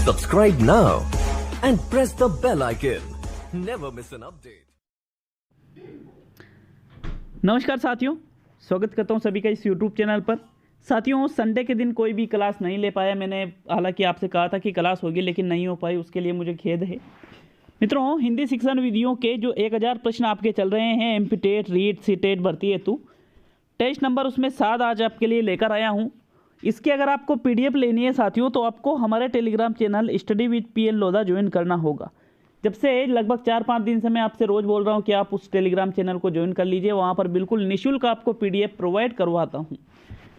Subscribe now and press the bell icon. Never miss an update. नमस्कार साथियों, स्वागत करता हूं सभी का इस YouTube चैनल पर। साथियों, संडे के दिन कोई भी क्लास नहीं ले पाया मैंने, हालांकि आपसे कहा था कि क्लास होगी लेकिन नहीं हो पाई, उसके लिए मुझे खेद है। मित्रों, हिंदी शिक्षण विधियों के जो 1000 प्रश्न आपके चल रहे हैं एमपी टेट, रीट, सीटेट भर्ती हेतु, टेस्ट नंबर उसमें 7 आज आपके लिए लेकर आया हूं। इसकी अगर आपको पीडीएफ लेनी है साथियों, तो आपको हमारे Telegram channel study with PL Lodha join करना होगा। जब से लगभग 4-5 दिन से मैं आपसे रोज़ बोल रहा हूं कि आप उस टेलीग्राम चैनल को ज्वाइन कर लीजिए, वहां पर बिल्कुल निःशुल्क आपको पीडीएफ प्रोवाइड करवाता हूं।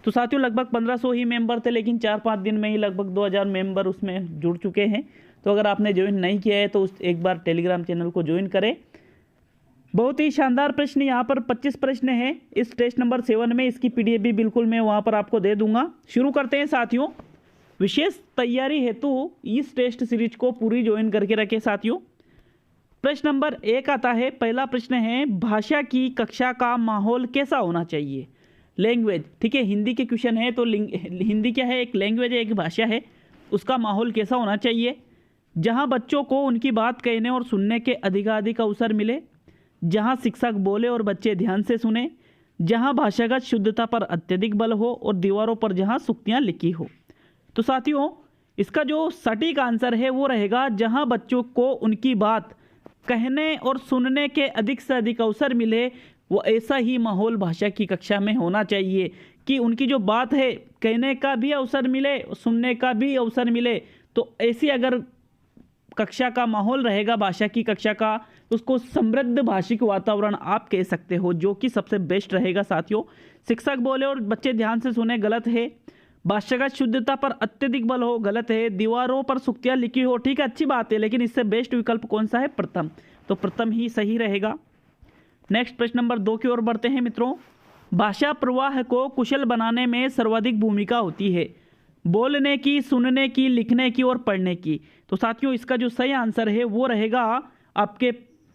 तो साथियों, लगभग 1500 ही मेंबर थे, लेकिन 4-5 दिन में ही लगभग 2000 मेंबर उसमें जुड़ चुके हैं। तो अगर आपने ज्वाइन नहीं किया है तो एक बार टेलीग्राम चैनल को ज्वाइन करें। बहुत ही शानदार प्रश्न, यहाँ पर 25 प्रश्न हैं इस टेस्ट नंबर 7 में। इसकी पीडीएफ भी बिल्कुल मैं वहाँ पर आपको दे दूंगा। शुरू करते हैं साथियों। विशेष तैयारी हेतु इस टेस्ट सीरीज को पूरी ज्वाइन करके रखें साथियों। प्रश्न नंबर 1 आता है। पहला प्रश्न है, भाषा की कक्षा का माहौल कैसा होना चाहिए? लैंग्वेज, ठीक है, हिंदी के क्वेश्चन है। तो हिंदी क्या है? एक लैंग्वेज है, एक भाषा है। उसका माहौल कैसा होना चाहिए? जहाँ बच्चों को उनकी बात कहने और सुनने के अधिकाधिक अवसर मिले, जहाँ शिक्षक बोले और बच्चे ध्यान से सुने, जहाँ भाषागत शुद्धता पर अत्यधिक बल हो और दीवारों पर जहाँ सूक्तियाँ लिखी हो। तो साथियों, इसका जो सटीक आंसर है वो रहेगा जहाँ बच्चों को उनकी बात कहने और सुनने के अधिक से अधिक अवसर मिले। वो ऐसा ही माहौल भाषा की कक्षा में होना चाहिए कि उनकी जो बात है कहने का भी अवसर मिले, सुनने का भी अवसर मिले। तो ऐसी अगर कक्षा का माहौल रहेगा भाषा की कक्षा का, उसको समृद्ध भाषिक वातावरण आप कह सकते हो, जो कि सबसे बेस्ट रहेगा साथियों। शिक्षक बोले और बच्चे ध्यान से सुने, गलत है। भाषागत शुद्धता पर अत्यधिक बल हो, गलत है। दीवारों पर सूक्तियाँ लिखी हो, ठीक है, अच्छी बात है, लेकिन इससे बेस्ट विकल्प कौन सा है? प्रथम। तो प्रथम ही सही रहेगा। नेक्स्ट प्रश्न नंबर 2 की ओर बढ़ते हैं मित्रों। भाषा प्रवाह को कुशल बनाने में सर्वाधिक भूमिका होती है बोलने की, सुनने की, लिखने की और पढ़ने की। तो साथियों, इसका जो सही आंसर है वो रहेगा आपके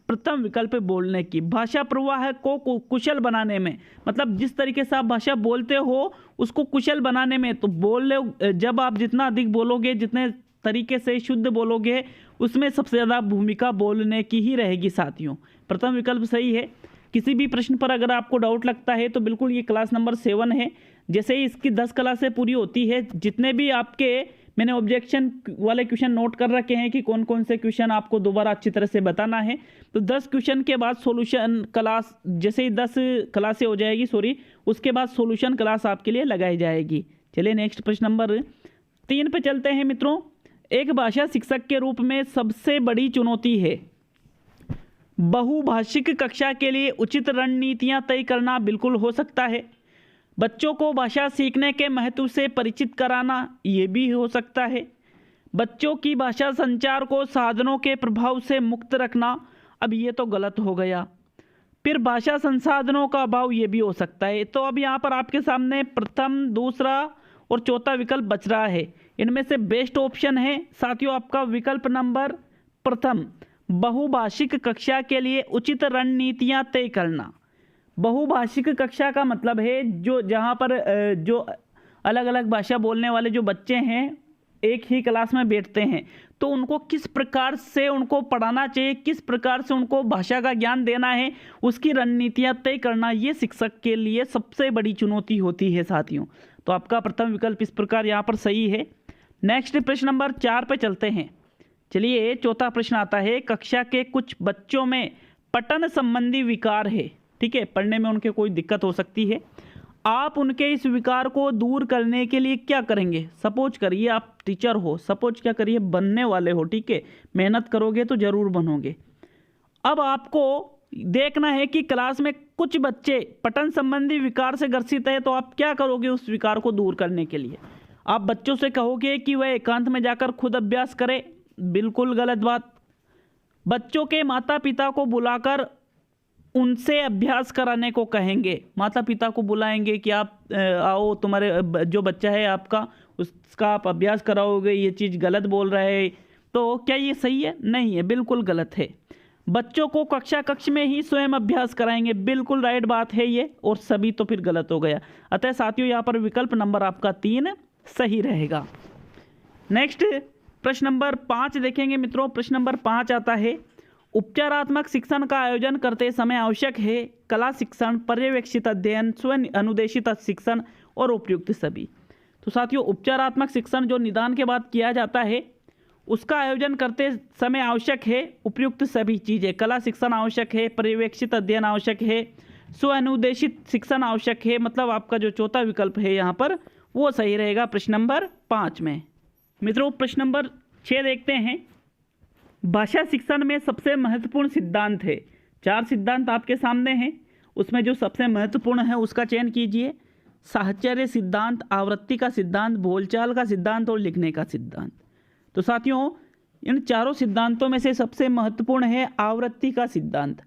प्रथम विकल्प बोलने की। भाषा प्रवाह को कुशल बनाने में, मतलब जिस तरीके से आप भाषा बोलते हो उसको कुशल बनाने में। तो जब आप जितना अधिक बोलोगे, जितने तरीके से शुद्ध बोलोगे, उसमें सबसे ज़्यादा भूमिका बोलने की ही रहेगी साथियों। प्रथम विकल्प सही है। किसी भी प्रश्न पर अगर आपको डाउट लगता है तो बिल्कुल ये क्लास नंबर 7 है। जैसे ही इसकी 10 क्लासें पूरी होती है, जितने भी आपके मैंने ऑब्जेक्शन वाले क्वेश्चन नोट कर रखे हैं कि कौन कौन से क्वेश्चन आपको दोबारा अच्छी तरह से बताना है। तो 10 क्वेश्चन के बाद सॉल्यूशन क्लास, जैसे ही 10 क्लासें हो जाएगी उसके बाद सॉल्यूशन क्लास आपके लिए लगाई जाएगी। चलिए नेक्स्ट प्रश्न नंबर 3 पे चलते हैं मित्रों। एक भाषा शिक्षक के रूप में सबसे बड़ी चुनौती है बहुभाषिक कक्षा के लिए उचित रणनीतियां तय करना। बिल्कुल हो सकता है। बच्चों को भाषा सीखने के महत्व से परिचित कराना, ये भी हो सकता है। बच्चों की भाषा संचार को साधनों के प्रभाव से मुक्त रखना, अब ये तो गलत हो गया। फिर भाषा संसाधनों का अभाव, ये भी हो सकता है। तो अब यहाँ पर आपके सामने प्रथम, दूसरा और चौथा विकल्प बच रहा है। इनमें से बेस्ट ऑप्शन है साथियों आपका विकल्प नंबर प्रथम, बहुभाषिक कक्षा के लिए उचित रणनीतियां तय करना। बहुभाषिक कक्षा का मतलब है जहाँ पर जो अलग अलग भाषा बोलने वाले जो बच्चे हैं एक ही क्लास में बैठते हैं, तो उनको किस प्रकार से उनको पढ़ाना चाहिए, किस प्रकार से उनको भाषा का ज्ञान देना है, उसकी रणनीतियां तय करना, ये शिक्षक के लिए सबसे बड़ी चुनौती होती है साथियों। तो आपका प्रथम विकल्प इस प्रकार यहाँ पर सही है। नेक्स्ट प्रश्न नंबर 4 पे चलते हैं। चलिए, चौथा प्रश्न आता है। कक्षा के कुछ बच्चों में पठन संबंधी विकार है, ठीक है, पढ़ने में उनके कोई दिक्कत हो सकती है। आप उनके इस विकार को दूर करने के लिए क्या करेंगे? सपोज करिए आप टीचर हो, सपोज क्या करिए बनने वाले हो, ठीक है, मेहनत करोगे तो जरूर बनोगे। अब आपको देखना है कि क्लास में कुछ बच्चे पठन संबंधी विकार से ग्रसित है, तो आप क्या करोगे उस विकार को दूर करने के लिए? आप बच्चों से कहोगे कि वह एकांत में जाकर खुद अभ्यास करे, बिल्कुल गलत बात। बच्चों के माता पिता को बुलाकर उनसे अभ्यास कराने को कहेंगे। माता पिता को बुलाएंगे कि आप आओ, तुम्हारे जो बच्चा है आपका, उसका आप अभ्यास कराओगे, ये चीज़ गलत बोल रहा है। तो क्या ये सही है? नहीं है, बिल्कुल गलत है। बच्चों को कक्ष में ही स्वयं अभ्यास कराएंगे, बिल्कुल राइट बात है ये, और सभी तो फिर गलत हो गया। अतः साथियों यहाँ पर विकल्प नंबर आपका 3 सही रहेगा। नेक्स्ट प्रश्न नंबर 5 देखेंगे मित्रों। प्रश्न नंबर 5 आता है, उपचारात्मक शिक्षण का आयोजन करते समय आवश्यक है कला शिक्षण, पर्यवेक्षित अध्ययन, स्वयं अनुदेशित शिक्षण और उपयुक्त सभी। तो साथियों, उपचारात्मक शिक्षण जो निदान के बाद किया जाता है उसका आयोजन करते समय आवश्यक है उपयुक्त सभी चीज़ें। कला शिक्षण आवश्यक है, पर्यवेक्षित अध्ययन आवश्यक है, स्वअनुदेशित शिक्षण आवश्यक है। मतलब आपका जो चौथा विकल्प है यहाँ पर वो सही रहेगा प्रश्न नंबर 5 में। मित्रों, प्रश्न नंबर 6 देखते हैं। भाषा शिक्षण में सबसे महत्वपूर्ण सिद्धांत है। 4 सिद्धांत आपके सामने हैं, उसमें जो सबसे महत्वपूर्ण है उसका चयन कीजिए। साहचर्य सिद्धांत, आवृत्ति का सिद्धांत, बोलचाल का सिद्धांत और लिखने का सिद्धांत। तो साथियों, इन चारों सिद्धांतों में से सबसे महत्वपूर्ण है आवृत्ति का सिद्धांत।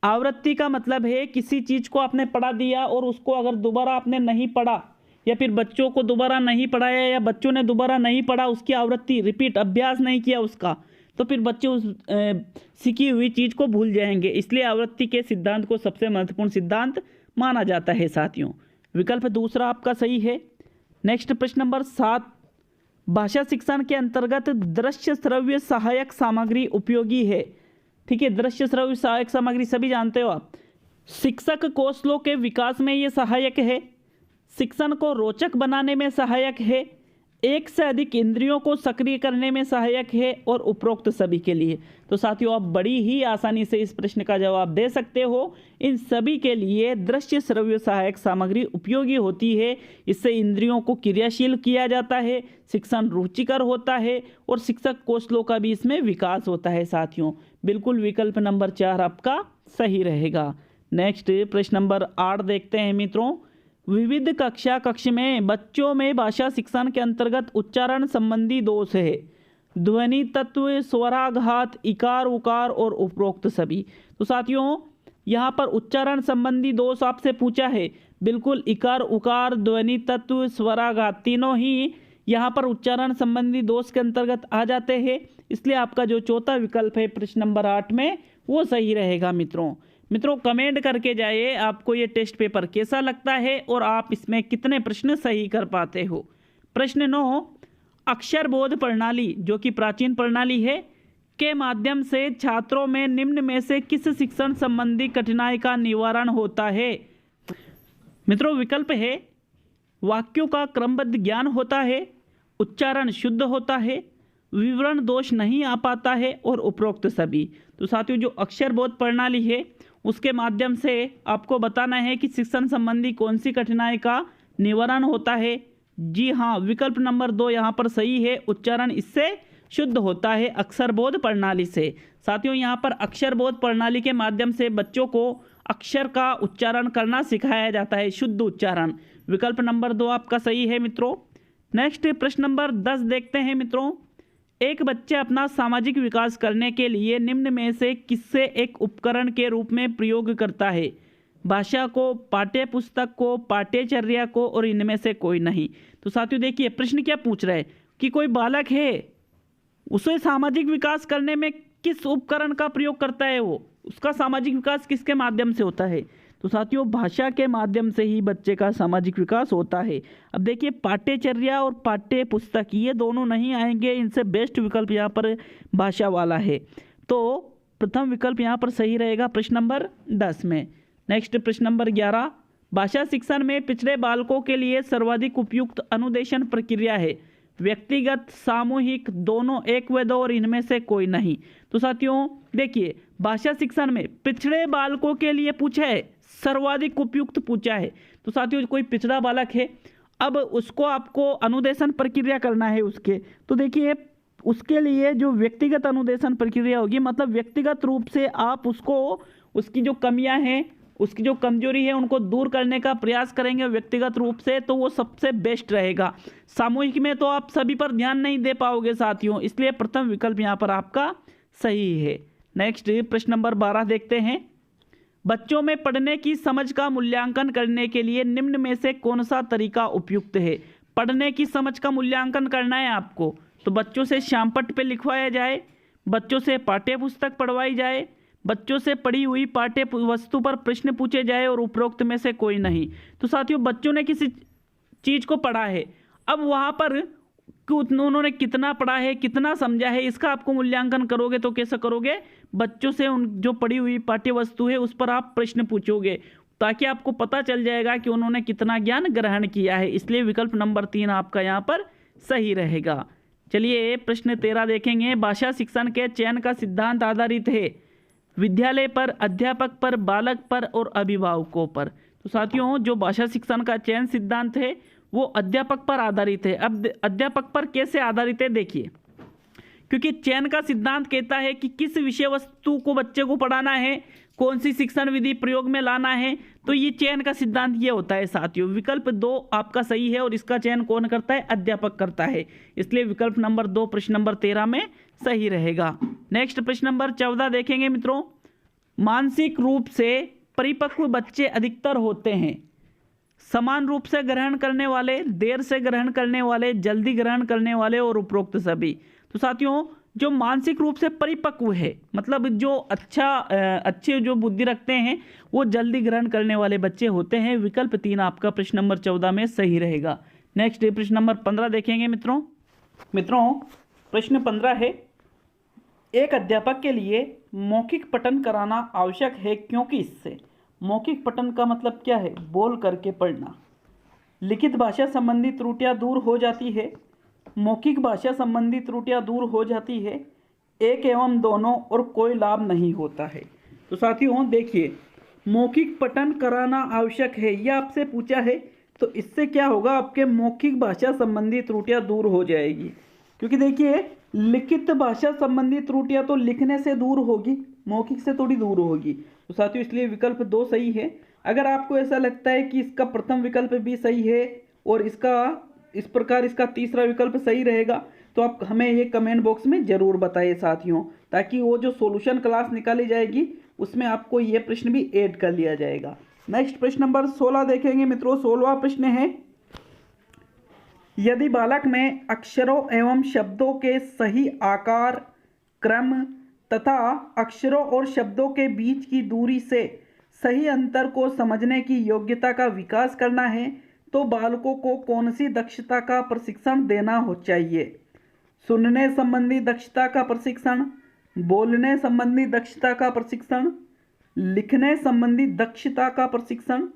आवृत्ति का मतलब है किसी चीज़ को आपने पढ़ा दिया और उसको अगर दोबारा आपने नहीं पढ़ा या फिर बच्चों को दोबारा नहीं पढ़ाया या बच्चों ने दोबारा नहीं पढ़ा, उसकी आवृत्ति रिपीट अभ्यास नहीं किया उसका, तो फिर बच्चे उस सीखी हुई चीज़ को भूल जाएंगे। इसलिए आवृत्ति के सिद्धांत को सबसे महत्वपूर्ण सिद्धांत माना जाता है साथियों। विकल्प दूसरा आपका सही है। नेक्स्ट प्रश्न नंबर 7, भाषा शिक्षण के अंतर्गत दृश्य श्रव्य सहायक सामग्री उपयोगी है। ठीक है, दृश्य श्रव्य सहायक सामग्री सभी जानते हो आप। शिक्षक कौशलों के विकास में ये सहायक है, शिक्षण को रोचक बनाने में सहायक है, एक से अधिक इंद्रियों को सक्रिय करने में सहायक है और उपरोक्त सभी के लिए। तो साथियों, आप बड़ी ही आसानी से इस प्रश्न का जवाब दे सकते हो। इन सभी के लिए दृश्य श्रव्य सहायक सामग्री उपयोगी होती है। इससे इंद्रियों को क्रियाशील किया जाता है, शिक्षण रुचिकर होता है और शिक्षक कौशलों का भी इसमें विकास होता है साथियों। बिल्कुल विकल्प नंबर 4 आपका सही रहेगा। नेक्स्ट प्रश्न नंबर 8 देखते हैं मित्रों। विविध कक्ष में बच्चों में भाषा शिक्षण के अंतर्गत उच्चारण संबंधी दोष है। ध्वनि तत्व, स्वराघात, इकार उकार और उपरोक्त सभी। तो साथियों, यहाँ पर उच्चारण संबंधी दोष आपसे पूछा है। बिल्कुल, इकार उकार, ध्वनि तत्व, स्वराघात तीनों ही यहाँ पर उच्चारण संबंधी दोष के अंतर्गत आ जाते हैं। इसलिए आपका जो चौथा विकल्प है प्रश्न नंबर 8 में वो सही रहेगा मित्रों। कमेंट करके जाइए आपको ये टेस्ट पेपर कैसा लगता है और आप इसमें कितने प्रश्न सही कर पाते हो। प्रश्न 9, अक्षर बोध प्रणाली जो कि प्राचीन प्रणाली है के माध्यम से छात्रों में निम्न में से किस शिक्षण संबंधी कठिनाई का निवारण होता है। मित्रों, विकल्प है वाक्यों का क्रमबद्ध ज्ञान होता है, उच्चारण शुद्ध होता है, विवरण दोष नहीं आ पाता है और उपरोक्त सभी। तो साथियों, जो अक्षर बोध प्रणाली है उसके माध्यम से आपको बताना है कि शिक्षण संबंधी कौन सी कठिनाई का निवारण होता है। जी हाँ, विकल्प नंबर 2 यहाँ पर सही है। उच्चारण इससे शुद्ध होता है अक्षर बोध प्रणाली से। साथियों, यहाँ पर अक्षर बोध प्रणाली के माध्यम से बच्चों को अक्षर का उच्चारण करना सिखाया जाता है, शुद्ध उच्चारण। विकल्प नंबर 2 आपका सही है मित्रों। नेक्स्ट प्रश्न नंबर 10 देखते हैं मित्रों। एक बच्चा अपना सामाजिक विकास करने के लिए निम्न में से किससे एक उपकरण के रूप में प्रयोग करता है। भाषा को, पाठ्य पुस्तक को, पाठ्यचर्या को और इनमें से कोई नहीं। तो साथियों देखिए, प्रश्न क्या पूछ रहा है कि कोई बालक है, उसे सामाजिक विकास करने में किस उपकरण का प्रयोग करता है, वो उसका सामाजिक विकास किसके माध्यम से होता है। तो साथियों, भाषा के माध्यम से ही बच्चे का सामाजिक विकास होता है। अब देखिए, पाठ्यचर्या और पाठ्य पुस्तक ये दोनों नहीं आएंगे, इनसे बेस्ट विकल्प यहाँ पर भाषा वाला है। तो प्रथम विकल्प यहाँ पर सही रहेगा प्रश्न नंबर 10 में। नेक्स्ट प्रश्न नंबर 11, भाषा शिक्षण में पिछड़े बालकों के लिए सर्वाधिक उपयुक्त अनुदेशन प्रक्रिया है। व्यक्तिगत, सामूहिक, दोनों, एक व दो और इनमें से कोई नहीं। तो साथियों देखिए, भाषा शिक्षण में पिछड़े बालकों के लिए पूछा है, सर्वाधिक उपयुक्त पूछा है। तो साथियों, कोई पिछड़ा बालक है, अब उसको आपको अनुदेशन प्रक्रिया करना है उसके, तो देखिए उसके लिए जो व्यक्तिगत अनुदेशन प्रक्रिया होगी, मतलब व्यक्तिगत रूप से आप उसको, उसकी जो कमियां हैं, उसकी जो कमजोरी है, उनको दूर करने का प्रयास करेंगे व्यक्तिगत रूप से, तो वो सबसे बेस्ट रहेगा। सामूहिक में तो आप सभी पर ध्यान नहीं दे पाओगे साथियों, इसलिए प्रथम विकल्प यहाँ पर आपका सही है। नेक्स्ट प्रश्न नंबर 12 देखते हैं। बच्चों में पढ़ने की समझ का मूल्यांकन करने के लिए निम्न में से कौन सा तरीका उपयुक्त है। पढ़ने की समझ का मूल्यांकन करना है आपको, तो बच्चों से श्यामपट्ट पे लिखवाया जाए, बच्चों से पाठ्य पुस्तक पढ़वाई जाए, बच्चों से पढ़ी हुई पाठ्य वस्तु पर प्रश्न पूछे जाए और उपरोक्त में से कोई नहीं। तो साथियों, बच्चों ने किसी चीज़ को पढ़ा है, अब वहाँ पर कि उन्होंने कितना पढ़ा है, कितना समझा है, इसका आपको मूल्यांकन करोगे तो कैसे करोगे, बच्चों से उन जो पढ़ी हुई पाठ्य वस्तु है उस पर आप प्रश्न पूछोगे, ताकि आपको पता चल जाएगा कि उन्होंने कितना ज्ञान ग्रहण किया है। इसलिए विकल्प नंबर 3 आपका यहाँ पर सही रहेगा। चलिए प्रश्न 13 देखेंगे। भाषा शिक्षण के चयन का सिद्धांत आधारित है विद्यालय पर, अध्यापक पर, बालक पर और अभिभावकों पर। तो साथियों जो भाषा शिक्षण का चयन सिद्धांत है वो अध्यापक पर आधारित है। अब अध्यापक पर कैसे आधारित है देखिए, क्योंकि चयन का सिद्धांत कहता है कि किस विषय वस्तु को बच्चे को पढ़ाना है, कौन सी शिक्षण विधि प्रयोग में लाना है, तो ये चयन का सिद्धांत ये होता है साथियों। विकल्प 2 आपका सही है और इसका चयन कौन करता है, अध्यापक करता है। इसलिए विकल्प नंबर 2 प्रश्न नंबर 13 में सही रहेगा। नेक्स्ट प्रश्न नंबर 14 देखेंगे मित्रों। मानसिक रूप से परिपक्व बच्चे अधिकतर होते हैं समान रूप से ग्रहण करने वाले, देर से ग्रहण करने वाले, जल्दी ग्रहण करने वाले और उपरोक्त सभी। तो साथियों जो मानसिक रूप से परिपक्व है मतलब जो अच्छे जो बुद्धि रखते हैं वो जल्दी ग्रहण करने वाले बच्चे होते हैं। विकल्प 3 आपका प्रश्न नंबर 14 में सही रहेगा। नेक्स्ट प्रश्न नंबर 15 देखेंगे मित्रों। प्रश्न 15 है, एक अध्यापक के लिए मौखिक पठन कराना आवश्यक है क्योंकि इससे, मौखिक पठन का मतलब क्या है, बोल करके पढ़ना, लिखित भाषा संबंधी त्रुटियां दूर हो जाती है, मौखिक भाषा संबंधी त्रुटियां दूर हो जाती है, एक एवं दोनों और कोई लाभ नहीं होता है। तो साथियों देखिए मौखिक पठन कराना आवश्यक है यह आपसे पूछा है, तो इससे क्या होगा, आपके मौखिक भाषा संबंधी त्रुटियां दूर हो जाएगी। क्योंकि देखिए लिखित भाषा संबंधी त्रुटियां तो लिखने से दूर होगी, मौखिक से थोड़ी दूर होगी। तो साथियों इसलिए विकल्प 2 सही है। अगर आपको ऐसा लगता है कि इसका प्रथम विकल्प भी सही है और इस प्रकार इसका तीसरा विकल्प सही रहेगा, तो आप हमें ये कमेंट बॉक्स में ज़रूर बताइए साथियों, ताकि वो जो सॉल्यूशन क्लास निकाली जाएगी उसमें आपको ये प्रश्न भी ऐड कर लिया जाएगा। नेक्स्ट प्रश्न नंबर 16 देखेंगे मित्रों। 16वां प्रश्न है, यदि बालक में अक्षरों एवं शब्दों के सही आकार, क्रम तथा अक्षरों और शब्दों के बीच की दूरी से सही अंतर को समझने की योग्यता का विकास करना है तो बालकों को कौन सी दक्षता का प्रशिक्षण देना हो चाहिए। सुनने संबंधी दक्षता का प्रशिक्षण, बोलने संबंधी दक्षता का प्रशिक्षण, लिखने संबंधी दक्षता का प्रशिक्षण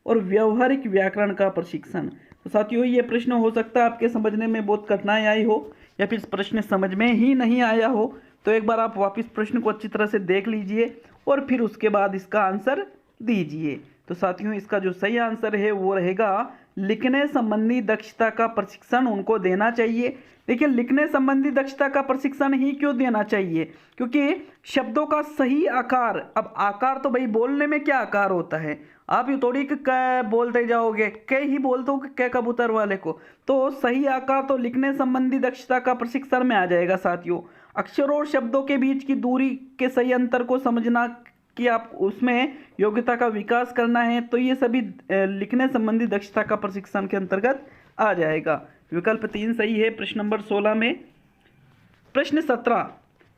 और व्यवहारिक व्याकरण का प्रशिक्षण। तो साथियों ये प्रश्न हो सकता है आपके समझने में बहुत कठिनाई आई हो या फिर प्रश्न समझ में ही नहीं आया हो, तो एक बार आप वापस प्रश्न को अच्छी तरह से देख लीजिए और फिर उसके बाद इसका आंसर दीजिए। तो साथियों इसका जो सही आंसर है वो रहेगा लिखने संबंधी दक्षता का प्रशिक्षण उनको देना चाहिए। देखिए लिखने संबंधी दक्षता का प्रशिक्षण ही क्यों देना चाहिए, क्योंकि शब्दों का सही आकार, अब आकार तो भाई बोलने में क्या आकार होता है, आप ये थोड़ी क बोलते जाओगे, क ही बोलते हो क कबूतर वाले को, तो सही आकार तो लिखने संबंधी दक्षता का प्रशिक्षण में आ जाएगा साथियों। अक्षरों और शब्दों के बीच की दूरी के सही अंतर को समझना कि आप उसमें योग्यता का विकास करना है, तो ये सभी लिखने संबंधी दक्षता का प्रशिक्षण के अंतर्गत आ जाएगा। विकल्प 3 सही है प्रश्न नंबर 16 में। प्रश्न 17,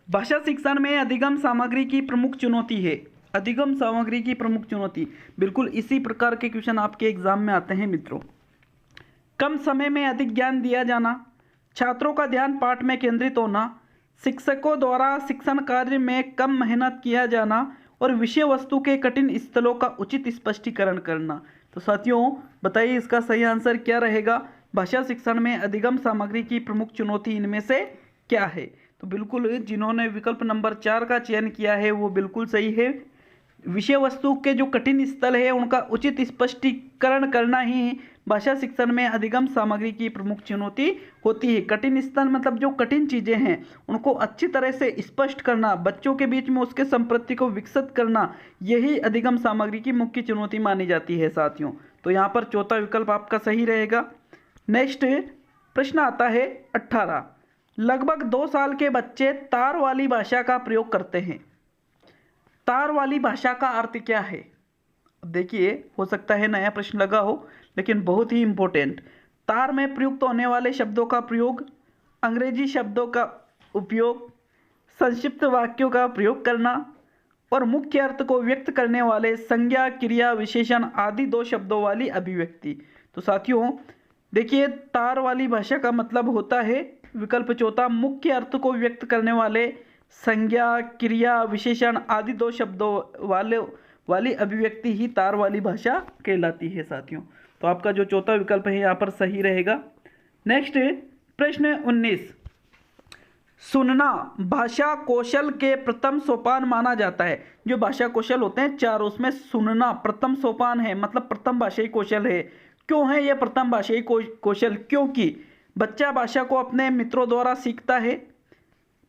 भाषा शिक्षण में अधिगम सामग्री की प्रमुख चुनौती है। अधिगम सामग्री की प्रमुख चुनौती, बिल्कुल इसी प्रकार के क्वेश्चन आपके एग्जाम में आते हैं मित्रों। कम समय में अधिक ज्ञान दिया जाना, छात्रों का ध्यान पाठ में केंद्रित होना, शिक्षकों द्वारा शिक्षण कार्य में कम मेहनत किया जाना और विषय वस्तु के कठिन स्थलों का उचित स्पष्टीकरण करना। तो साथियों बताइए इसका सही आंसर क्या रहेगा। भाषा शिक्षण में अधिगम सामग्री की प्रमुख चुनौती इनमें से क्या है। तो बिल्कुल जिन्होंने विकल्प नंबर 4 का चयन किया है वो बिल्कुल सही है। विषय वस्तु के जो कठिन स्थल है उनका उचित स्पष्टीकरण करना ही भाषा शिक्षण में अधिगम सामग्री की प्रमुख चुनौती होती है। कठिन स्थल मतलब जो कठिन चीज़ें हैं उनको अच्छी तरह से स्पष्ट करना, बच्चों के बीच में उसके संप्रति को विकसित करना, यही अधिगम सामग्री की मुख्य चुनौती मानी जाती है साथियों। तो यहाँ पर चौथा विकल्प आपका सही रहेगा। नेक्स्ट प्रश्न आता है 18, लगभग 2 साल के बच्चे तार वाली भाषा का प्रयोग करते हैं। तार वाली भाषा का अर्थ क्या है। अब देखिए हो सकता है नया प्रश्न लगा हो लेकिन बहुत ही इम्पोर्टेंट। तार में प्रयुक्त होने वाले शब्दों का प्रयोग, अंग्रेजी शब्दों का उपयोग, संक्षिप्त वाक्यों का प्रयोग करना और मुख्य अर्थ को व्यक्त करने वाले संज्ञा, क्रिया, विशेषण आदि 2 शब्दों वाली अभिव्यक्ति। तो साथियों देखिए तार वाली भाषा का मतलब होता है, विकल्प चौथा, मुख्य अर्थ को व्यक्त करने वाले संज्ञा, क्रिया, विशेषण आदि दो शब्दों वाली अभिव्यक्ति ही तार वाली भाषा कहलाती है साथियों। तो आपका जो चौथा विकल्प है यहाँ पर सही रहेगा। नेक्स्ट प्रश्न 19, सुनना भाषा कौशल के प्रथम सोपान माना जाता है। जो भाषा कौशल होते हैं चार, उसमें सुनना प्रथम सोपान है, मतलब प्रथम भाषाई कौशल है। क्यों है यह प्रथम भाषाई कौशल? क्योंकि बच्चा भाषा को अपने मित्रों द्वारा सीखता है,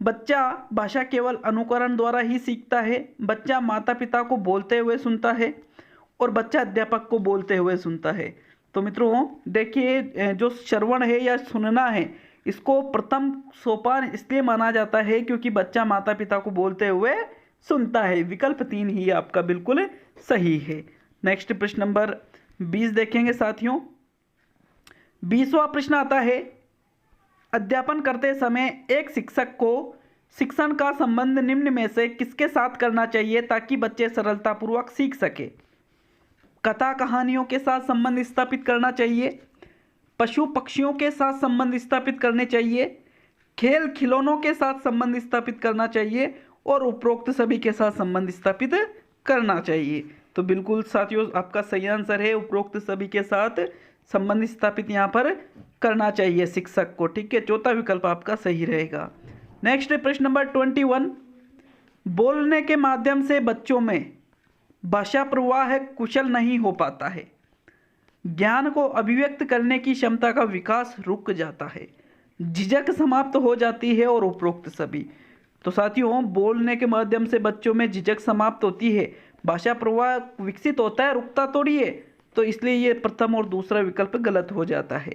बच्चा भाषा केवल अनुकरण द्वारा ही सीखता है, बच्चा माता पिता को बोलते हुए सुनता है और बच्चा अध्यापक को बोलते हुए सुनता है। तो मित्रों देखिए जो श्रवण है या सुनना है, इसको प्रथम सोपान इसलिए माना जाता है क्योंकि बच्चा माता पिता को बोलते हुए सुनता है। विकल्प 3 ही आपका बिल्कुल सही है। नेक्स्ट प्रश्न नंबर 20 देखेंगे साथियों। 20वां प्रश्न आता है, अध्यापन करते समय एक शिक्षक को शिक्षण का संबंध निम्न में से किसके साथ करना चाहिए ताकि बच्चे सरलतापूर्वक सीख सके? कथा कहानियों के साथ संबंध स्थापित करना चाहिए, पशु पक्षियों के साथ संबंध स्थापित करने चाहिए, खेल खिलौनों के साथ संबंध स्थापित करना चाहिए और उपरोक्त सभी के साथ संबंध स्थापित करना चाहिए। तो बिल्कुल साथियों आपका सही आंसर है, उपरोक्त सभी के साथ संबंध स्थापित यहाँ पर करना चाहिए शिक्षक को। ठीक है, चौथा विकल्प आपका सही रहेगा। नेक्स्ट प्रश्न नंबर 21, बोलने के माध्यम से बच्चों में भाषा प्रवाह कुशल नहीं हो पाता है, ज्ञान को अभिव्यक्त करने की क्षमता का विकास रुक जाता है, झिझक समाप्त हो जाती है और उपरोक्त सभी। तो साथियों बोलने के माध्यम से बच्चों में झिझक समाप्त होती है, भाषा प्रवाह विकसित होता है, रुकता थोड़ी है। तो इसलिए ये प्रथम और दूसरा विकल्प गलत हो जाता है।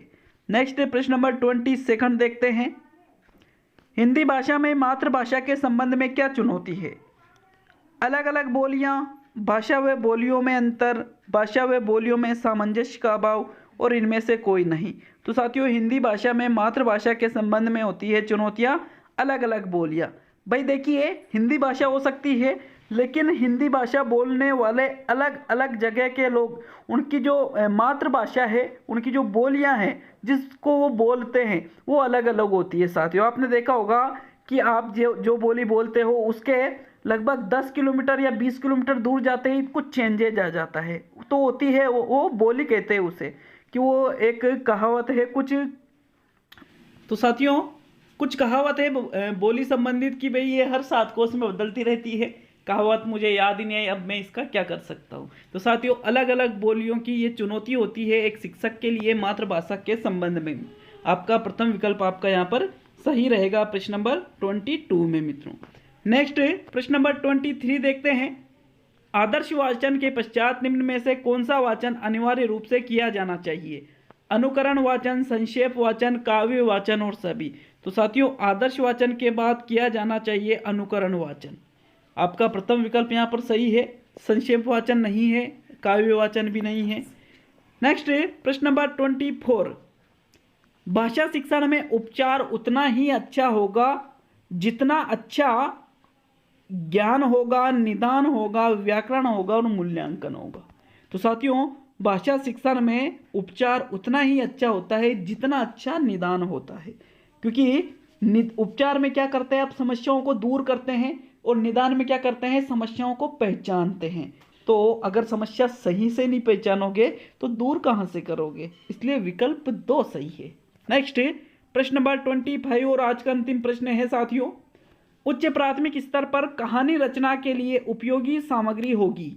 नेक्स्ट प्रश्न नंबर 22 देखते हैं। हिंदी भाषा में मातृभाषा के संबंध में क्या चुनौती है? अलग अलग बोलियां, भाषा व बोलियों में अंतर, भाषा व बोलियों में सामंजस्य का अभाव और इनमें से कोई नहीं। तो साथियों हिंदी भाषा में मातृभाषा के संबंध में होती है चुनौतियां अलग अलग बोलियां। भाई देखिए हिंदी भाषा हो सकती है, लेकिन हिंदी भाषा बोलने वाले अलग अलग जगह के लोग, उनकी जो मातृभाषा है, उनकी जो बोलियां हैं जिसको वो बोलते हैं वो अलग अलग होती है। साथियों आपने देखा होगा कि आप जो बोली बोलते हो उसके लगभग 10 किलोमीटर या 20 किलोमीटर दूर जाते ही कुछ चेंजेज आ जाता है। तो होती है वो बोली कहते हैं उसे, कि वो एक कहावत है कुछ। तो साथियों कुछ कहावत है बोली संबंधित की भाई ये हर 7 कोस में बदलती रहती है। कहावत मुझे याद ही नहीं है, अब मैं इसका क्या कर सकता हूँ। तो साथियों अलग अलग बोलियों की ये चुनौती होती है एक शिक्षक के लिए मातृभाषा के संबंध में। आपका प्रथम विकल्प आपका यहाँ पर सही रहेगा प्रश्न नंबर 22 में मित्रों। नेक्स्ट प्रश्न नंबर 23 देखते हैं। आदर्श वाचन के पश्चात निम्न में से कौन सा वाचन अनिवार्य रूप से किया जाना चाहिए? अनुकरण वाचन, संक्षेप वाचन, काव्य वाचन और सभी। तो साथियों आदर्श वाचन के बाद किया जाना चाहिए अनुकरण वाचन। आपका प्रथम विकल्प यहाँ पर सही है, संक्षेप वाचन नहीं है, काव्य वाचन भी नहीं है। नेक्स्ट प्रश्न नंबर 24, भाषा शिक्षण में उपचार उतना ही अच्छा होगा जितना अच्छा ज्ञान होगा, निदान होगा, व्याकरण होगा और मूल्यांकन होगा। तो साथियों भाषा शिक्षण में उपचार उतना ही अच्छा होता है जितना अच्छा निदान होता है, क्योंकि उपचार में क्या करते हैं आप समस्याओं को दूर करते हैं और निदान में क्या करते हैं समस्याओं को पहचानते हैं। तो अगर समस्या सही से नहीं पहचानोगे तो दूर कहाँ से करोगे, इसलिए विकल्प 2 सही है। नेक्स्ट प्रश्न नंबर 25 और आज का अंतिम प्रश्न है साथियों। उच्च प्राथमिक स्तर पर कहानी रचना के लिए उपयोगी सामग्री होगी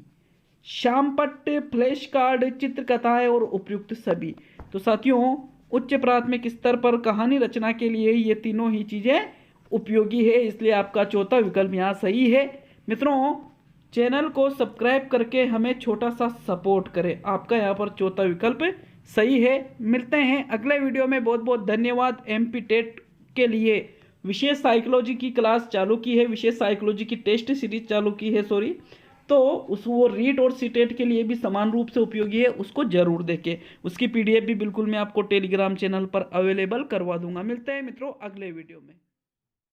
शामपट्ट, फ्लैश कार्ड, चित्रकथाएं और उपयुक्त सभी। तो साथियों उच्च प्राथमिक स्तर पर कहानी रचना के लिए ये तीनों ही चीज़ें उपयोगी है, इसलिए आपका चौथा विकल्प यहाँ सही है। मित्रों चैनल को सब्सक्राइब करके हमें छोटा सा सपोर्ट करें, आपका यहाँ पर चौथा विकल्प सही है। मिलते हैं अगले वीडियो में, बहुत बहुत धन्यवाद। MP टेट के लिए विशेष साइकोलॉजी की क्लास चालू की है, विशेष साइकोलॉजी की टेस्ट सीरीज चालू की है तो वो रीट और सीटेट के लिए भी समान रूप से उपयोगी है, उसको जरूर देखें। उसकी PDF भी बिल्कुल मैं आपको टेलीग्राम चैनल पर अवेलेबल करवा दूंगा। मिलते हैं मित्रों अगले वीडियो में।